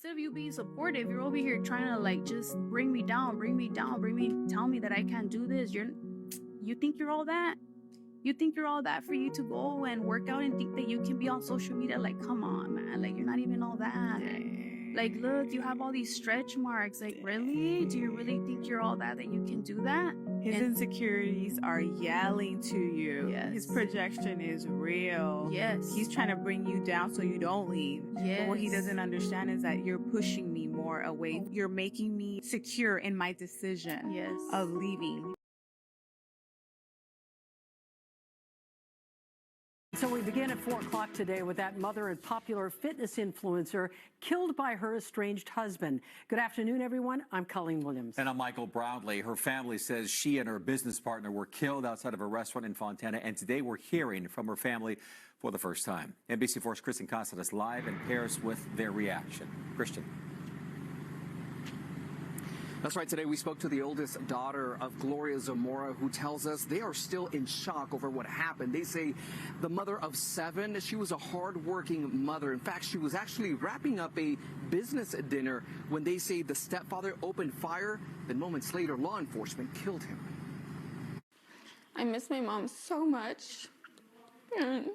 instead of you being supportive, you're over here trying to like just bring me down, tell me that I can't do this. You think you're all that? You think you're all that for you to go and work out and think that you can be on social media? Like, come on, man. Like, you're not even all that. Like, look, you have all these stretch marks. Like, really? Do you really think you're all that you can do that? His insecurities are yelling to you. Yes. His projection is real. Yes. He's trying to bring you down so you don't leave. Yes. But what he doesn't understand is that you're pushing me more away. You're making me secure in my decision of leaving. So we begin at 4 o'clock today with that mother and popular fitness influencer killed by her estranged husband. Good afternoon, everyone. I'm Colleen Williams. And I'm Michael Brownlee. Her family says she and her business partner were killed outside of a restaurant in Fontana. And today we're hearing from her family for the first time. NBC4's Kristen Costa is live in Paris with their reaction. Christian. That's right. Today we spoke to the oldest daughter of Gloria Zamora, who tells us they are still in shock over what happened. They say the mother of 7, she was a hardworking mother. In fact, she was actually wrapping up a business dinner when they say the stepfather opened fire. Then moments later, law enforcement killed him. I miss my mom so much. An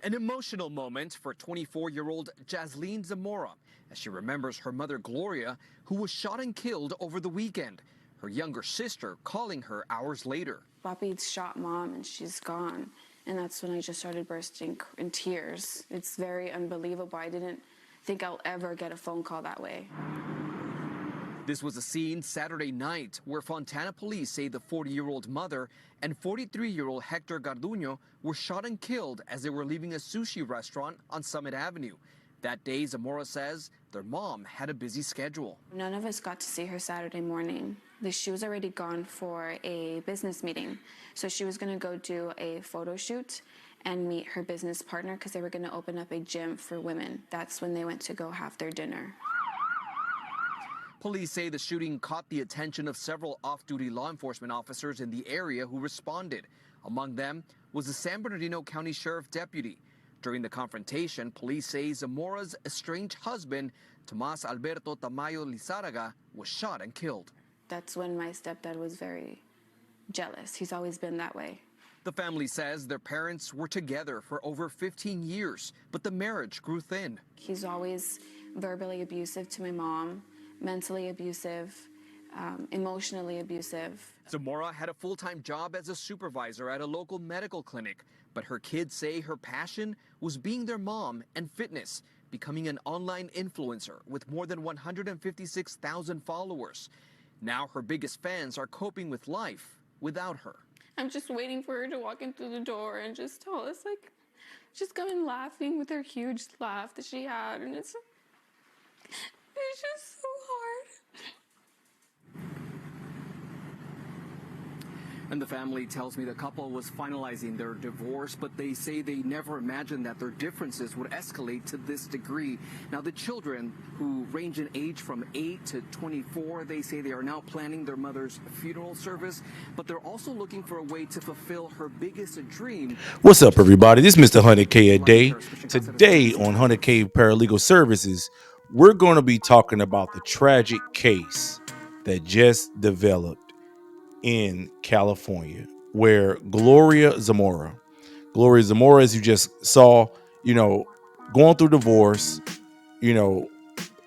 emotional moment for 24-year-old Jasleen Zamora as she remembers her mother Gloria, who was shot and killed over the weekend. Her younger sister calling her hours later. Papi shot Mom and she's gone. And that's when I just started bursting in tears. It's very unbelievable. I didn't think I'll ever get a phone call that way. This was a scene Saturday night where Fontana police say the 40-year-old mother and 43-year-old Hector Garduño were shot and killed as they were leaving a sushi restaurant on Summit Avenue. That day, Zamora says their mom had a busy schedule. None of us got to see her Saturday morning. She was already gone for a business meeting. So she was going to go do a photo shoot and meet her business partner because they were going to open up a gym for women. That's when they went to go have their dinner. Police say the shooting caught the attention of several off-duty law enforcement officers in the area who responded. Among them was a San Bernardino County Sheriff deputy. During the confrontation, police say Zamora's estranged husband, Tomas Alberto Tamayo Lizarraga, was shot and killed. That's when my stepdad was very jealous. He's always been that way. The family says their parents were together for over 15 years, but the marriage grew thin. He's always verbally abusive to my mom, mentally abusive, emotionally abusive. Zamora had a full-time job as a supervisor at a local medical clinic, but her kids say her passion was being their mom and fitness, becoming an online influencer with more than 156,000 followers. Now her biggest fans are coping with life without her. I'm just waiting for her to walk in through the door and just tell us, like, just come in laughing with her huge laugh that she had, and it's just so hard. And the family tells me the couple was finalizing their divorce, but they say they never imagined that their differences would escalate to this degree. Now, the children, who range in age from 8 to 24, they say they are now planning their mother's funeral service, but they're also looking for a way to fulfill her biggest dream. What's up, everybody? This is Mr. 100K a day. Today on 100K Paralegal Services, we're going to be talking about the tragic case that just developed in California, where Gloria Zamora, as you just saw, going through divorce,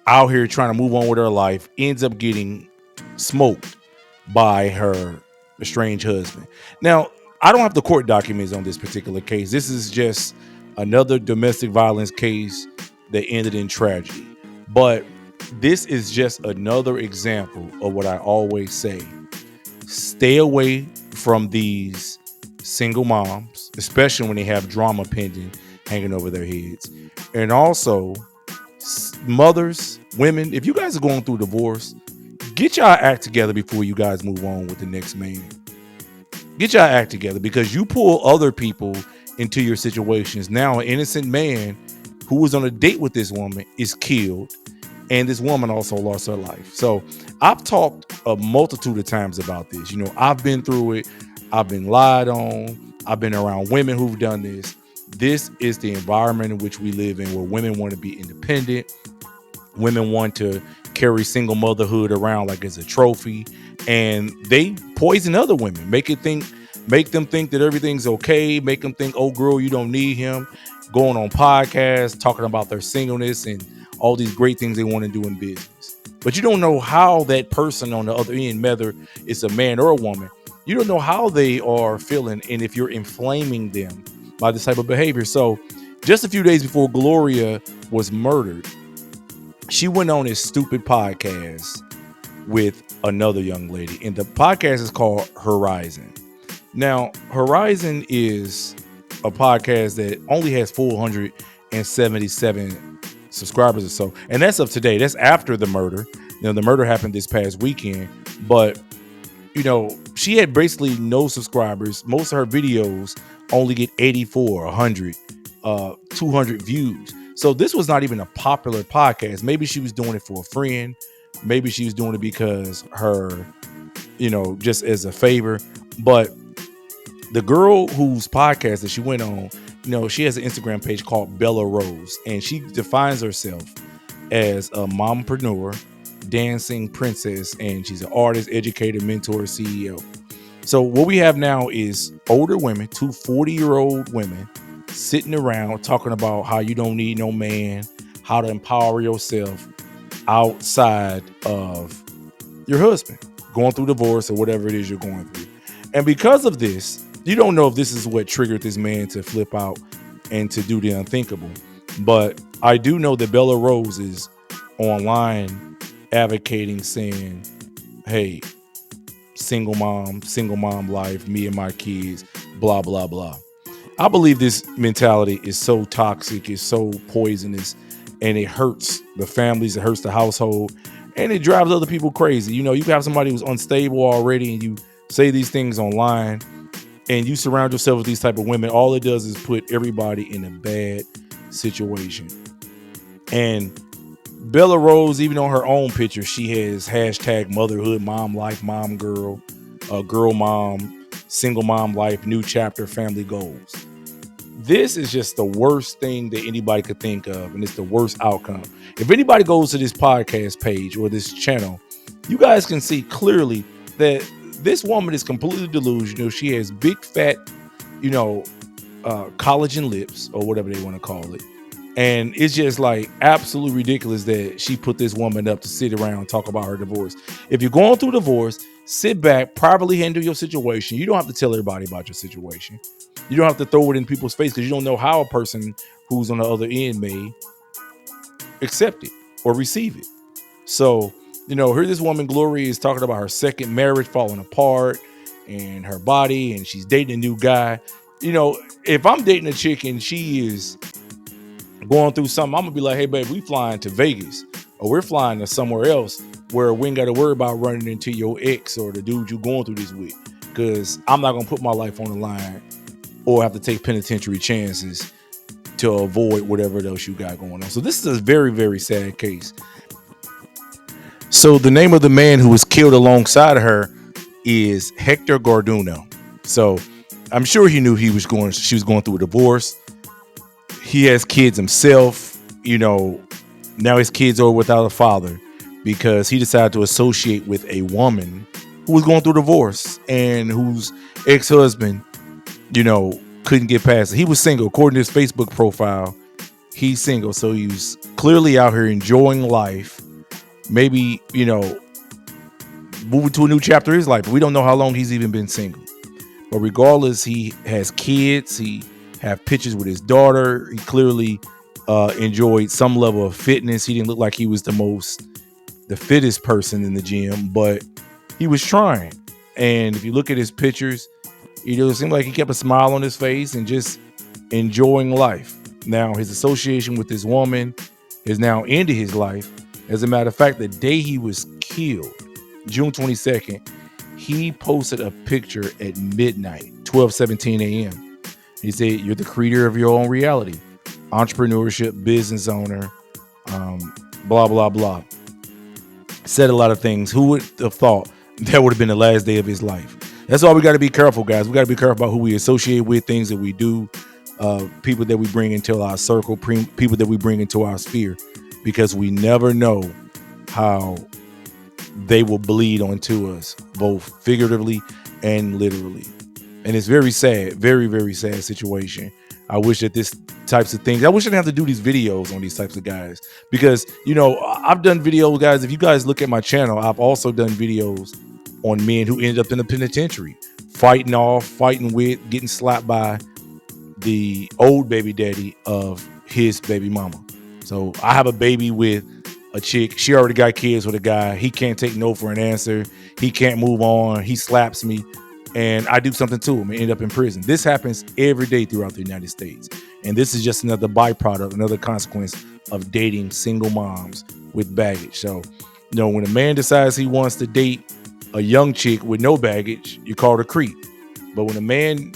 out here trying to move on with her life, ends up getting smoked by her estranged husband. Now, I don't have the court documents on this particular case. This is just another domestic violence case that ended in tragedy. But this is just another example of what I always say. Stay away from these single moms, especially when they have drama pending hanging over their heads. And also, mothers, women, if you guys are going through divorce, get y'all act together before you guys move on with the next man. Get y'all act together, because you pull other people into your situations. Now, an innocent man who was on a date with this woman is killed. And this woman also lost her life. So I've talked a multitude of times about this. I've been through it. I've been lied on. I've been around women who've done this. This is the environment in which we live in, where women want to be independent, Women want to carry single motherhood around like it's a trophy, and they poison other women, make them think that everything's okay, make them think, oh girl, you don't need him, going on podcasts talking about their singleness and all these great things they want to do in business. But you don't know how that person on the other end, whether it's a man or a woman, you don't know how they are feeling, and if you're inflaming them by this type of behavior. So just a few days before Gloria was murdered, she went on this stupid podcast with another young lady, and the podcast is called Horizon. Now, Horizon is a podcast that only has 477 subscribers or so, and that's of today. That's after the murder. The murder happened this past weekend, but she had basically no subscribers. Most of her videos only get 84, 100, 200 views. So this was not even a popular podcast. Maybe she was doing it for a friend. Maybe she was doing it because her, just as a favor. But the girl whose podcast that she went on, she has an Instagram page called Bella Rose, and she defines herself as a mompreneur, dancing princess, and she's an artist, educator, mentor, CEO. So what we have now is older women, two 40-year-old women sitting around talking about how you don't need no man, how to empower yourself outside of your husband, going through divorce or whatever it is you're going through. And because of this, you don't know if this is what triggered this man to flip out and to do the unthinkable. But I do know that Bella Rose is online advocating, saying, hey, single mom life, me and my kids, blah, blah, blah. I believe this mentality is so toxic, it's so poisonous, and it hurts the families, it hurts the household, and it drives other people crazy. You have somebody who's unstable already, and you say these things online, and you surround yourself with these type of women. All it does is put everybody in a bad situation. And Bella Rose, even on her own picture, she has hashtag motherhood, mom life, mom girl, girl mom, single mom life, new chapter, family goals. This is just the worst thing that anybody could think of, and it's the worst outcome. If anybody goes to this podcast page or this channel, you guys can see clearly that this woman is completely delusional. She has big fat, collagen lips, or whatever they want to call it. And it's just like absolutely ridiculous that she put this woman up to sit around and talk about her divorce. If you're going through divorce, sit back, properly handle your situation. You don't have to tell everybody about your situation. You don't have to throw it in people's face, because you don't know how a person who's on the other end may accept it or receive it. So, here this woman, Gloria, is talking about her second marriage falling apart and her body, and she's dating a new guy. If I'm dating a chick and she is going through something, I'm gonna be like, hey babe, we flying to Vegas, or we're flying to somewhere else where we ain't got to worry about running into your ex or the dude you going through this with, because I'm not gonna put my life on the line or have to take penitentiary chances to avoid whatever else you got going on. So this is a very, very sad case. So the name of the man who was killed alongside of her is Hector Garduno. So I'm sure he knew she was going through a divorce. He has kids himself. Now his kids are without a father because he decided to associate with a woman who was going through divorce and whose ex-husband, couldn't get past it. He was single. According to his Facebook profile, he's single. So he was clearly out here enjoying life. Maybe, moving to a new chapter of his life. But we don't know how long he's even been single. But regardless, he has kids. He have pictures with his daughter. He clearly enjoyed some level of fitness. He didn't look like he was the fittest person in the gym, but he was trying. And if you look at his pictures, it seemed like he kept a smile on his face and just enjoying life. Now, his association with this woman has now ended his life. As a matter of fact, the day he was killed, June 22nd, he posted a picture at midnight, 12:17 a.m. He said, "You're the creator of your own reality. Entrepreneurship, business owner, blah, blah, blah." Said a lot of things. Who would have thought that would have been the last day of his life? That's why we got to be careful, guys. We got to be careful about who we associate with, things that we do, people that we bring into our circle, people that we bring into our sphere. because we never know how they will bleed onto us, both figuratively and literally. And it's very sad, very, very sad situation. I wish that this types of things, I wish I didn't have to do these videos on these types of guys, because, you know, I've done videos, guys. If you guys look at my channel, I've also done videos on men who ended up in the penitentiary, fighting with, getting slapped by the old baby daddy of his baby mama. So I have a baby with a chick. She already got kids with a guy. He can't take no for an answer. He can't move on. He slaps me, and I do something to him and end up in prison. This happens every day throughout the United States. And this is just another byproduct, another consequence of dating single moms with baggage. So, you know, when a man decides he wants to date a young chick with no baggage, you call her a creep. But when a man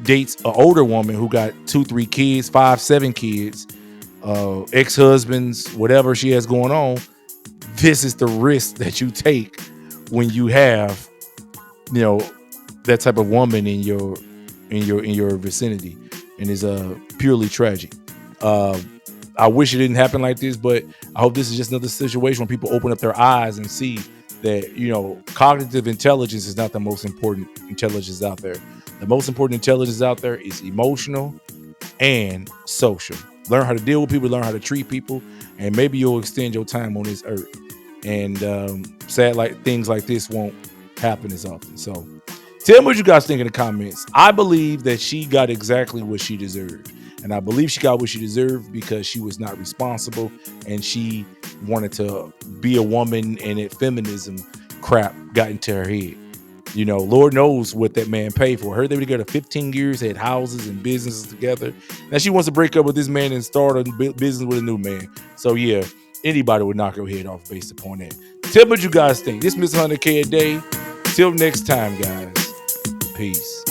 dates an older woman who got 2, 3 kids, 5, 7 kids, ex-husbands, whatever she has going on, this is the risk that you take when you have, you know, that type of woman in your vicinity, and is purely tragic. I wish it didn't happen like this, but I hope this is just another situation when people open up their eyes and see that, you know, cognitive intelligence is not the most important intelligence out there. The most important intelligence out there is emotional and social. Learn how to deal with people, learn how to treat people, and maybe you'll extend your time on this earth. And sad, like things like this won't happen as often. So tell me what you guys think in the comments. I believe that she got exactly what she deserved. And I believe she got what she deserved because she was not responsible and she wanted to be a woman, and that feminism crap got into her head. You know, Lord knows what that man paid for her. They were together 15 years, had houses and businesses together. Now she wants to break up with this man and start a business with a new man. So yeah, anybody would knock her head off based upon that. Tell me what you guys think. This is 100K a day. Till next time, guys. Peace.